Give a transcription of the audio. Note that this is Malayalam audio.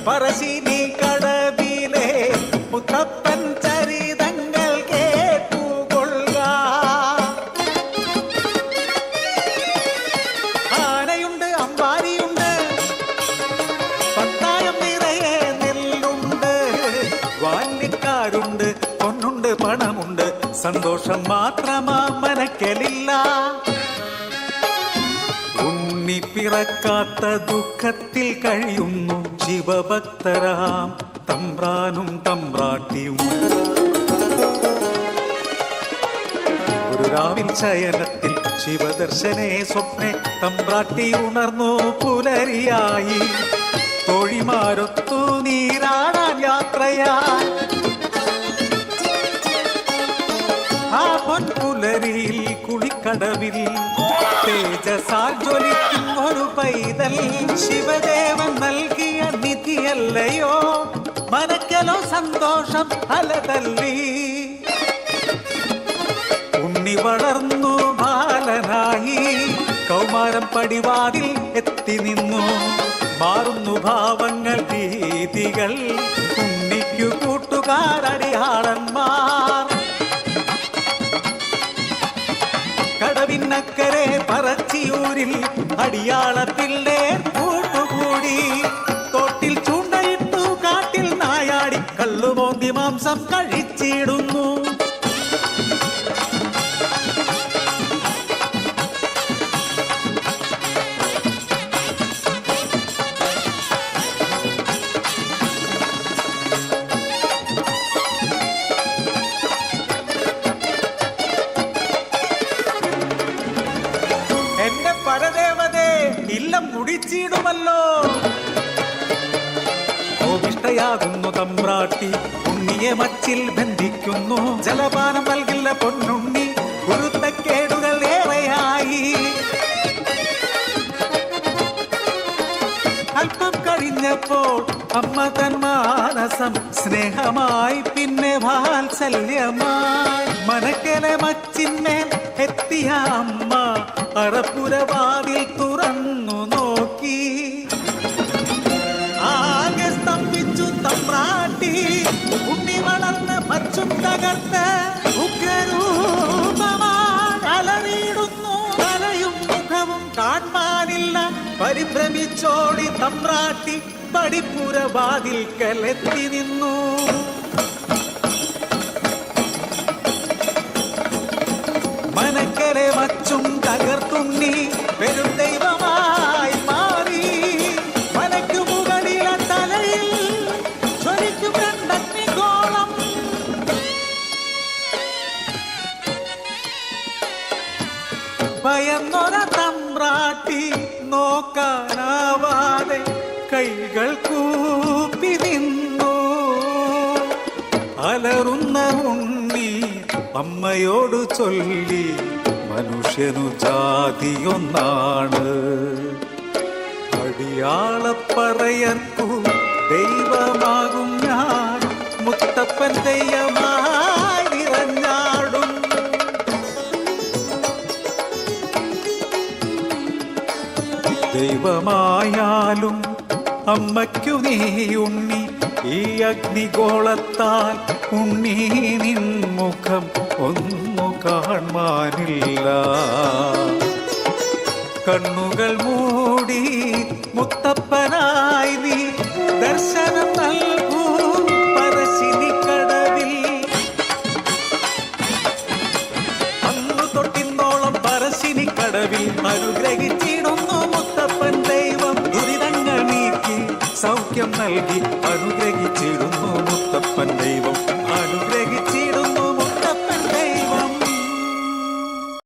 പറശ്ശിനി കടവിലെ മുത്തപ്പൻ ചരിതങ്ങൾ കേട്ടുകൊള്ളുക. ആനയുണ്ട്, അമ്പാരിയുണ്ട്, പത്തായം നിറയെ നെല്ലുണ്ട്, വാല്യക്കാരുണ്ട്, പൊന്നുണ്ട്, പണമുണ്ട്, സന്തോഷം മാത്രമാ മനക്കലില്ല. ഉണ്ണി പിറക്കാത്ത ദുഃഖത്തിൽ കഴിയുന്നു ശിവഭക്തരാം തമ്പ്രാനും തമ്പ്രാട്ടിയും. ഒരു രാവിൽ ശയനത്തിൽ ശിവദർശനേ സ്വപ്നെ തമ്പ്രാട്ടി ഉണർന്നു പുലരിയായി. തോഴിമാരൊത്തു നീരാടാൻ യാത്രയായി. ആ പൊൻപുലരിയിൽ കുളിക്കടവിൽ തേജസാൽ ജ്വലിക്കും ഒരു പൈതൽ ശിവദേവൻ നൽകിയ നിധിയല്ലയോ. മനക്കലോ സന്തോഷം അലതല്ലി. ഉണ്ണി വളർന്നു ബാലനായി, കൗമാരം പടിവാതിൽ എത്തി നിന്നു. മാറുന്നു ഭാവങ്ങൾ, രീതികൾ, ഉണ്ണിക്കു കൂട്ടുകാരടിയാളന്മാർ. കടവിനക്കരെ പറച്ചിയൂരിൽ അടിയാള പിള്ളേർ കൂട്ടുകൂടി. തോട്ടിൽ ചൂണ്ടയിട്ടു കാട്ടിൽ നായാടി കല്ലുമോന്തി മാംസം കഴിച്ചിടുന്നു. എന്റെ പരദേവതേ, ഇല്ലം മുടിച്ചിടുമല്ലോ. കോപിഷ്ടയാകുന്നു തമ്പ്രാട്ടി, ഉണ്ണിയെ മച്ചിൽ ബന്ധിക്കുന്നു. ജലപാനം നൽകില്ല പൊന്നുണ്ണി, ഗുരുത്തക്കേടുകൾ ഏറെയായി. അല്പം കഴിഞ്ഞപ്പോൾ അമ്മ തൻ മാനസം സ്നേഹമായി, പിന്നെ വാത്സല്യമായി. മനക്കലെ മച്ചിന്മേൽ എത്തിയ അമ്മ അറപ്പുരവാതിൽ തുറന്നു നോക്കി. ആകെ സ്തംഭിച്ചു തമ്പ്രാട്ടി. ഉണ്ണി വളർന്ന് മച്ചും തകർത്ത് ഉഗ്രരൂപമായി അലറിയിടുന്നു. തലയും മുഖവും കാണാനില്ല. പരിഭ്രമിച്ചോടി തമ്പ്രാട്ടി പടിപ്പുരവാതിൽക്കലെത്തി നിന്നു. മനക്കരെ മച്ചും തകർത്തുണ്ണി പെരും ദൈവമായി മാറി. മനക്കു മുകളില തലയിൽ ജ്വലിക്കും രണ്ടഗ്നിഗോളം. ഭയന്നൊര തമ്പ്രാട്ടി നോക്കാനാവാതെ കൈകൾ കൂപ്പി നിന്നു. അലറുന്ന ഉണ്ണി അമ്മയോട് ചൊല്ലി, മനുഷ്യനു ജാതിയൊന്നാണ്. അടിയാളപ്പറയർക്കു ദൈവമാകും ഞാൻ, മുത്തപ്പൻ ദൈവമായി നിറഞ്ഞാടും. ദൈവമായാലും അമ്മയ്ക്കു നീ ഉണ്ണി, ഈ അഗ്നിഗോളത്താൽ ഉണ്ണി നിൻ മുഖം ഒന്നു കാണാനില്ല. കണ്ണുകൾ മൂടി മുത്തപ്പനായി നീ ദർശനം നൽകൂ പറശ്ശിനി കടവിൽ. അന്നു തൊട്ടിന്നോളം പറശ്ശിനി കടവിൽ അനുഗ്രഹിച്ചിടുന്നു മുത്തപ്പൻ ദൈവം. ദുരിതങ്ങൾ നീക്കി സൗഖ്യം നൽകി അനുഗ്രഹിച്ചിടുന്നു.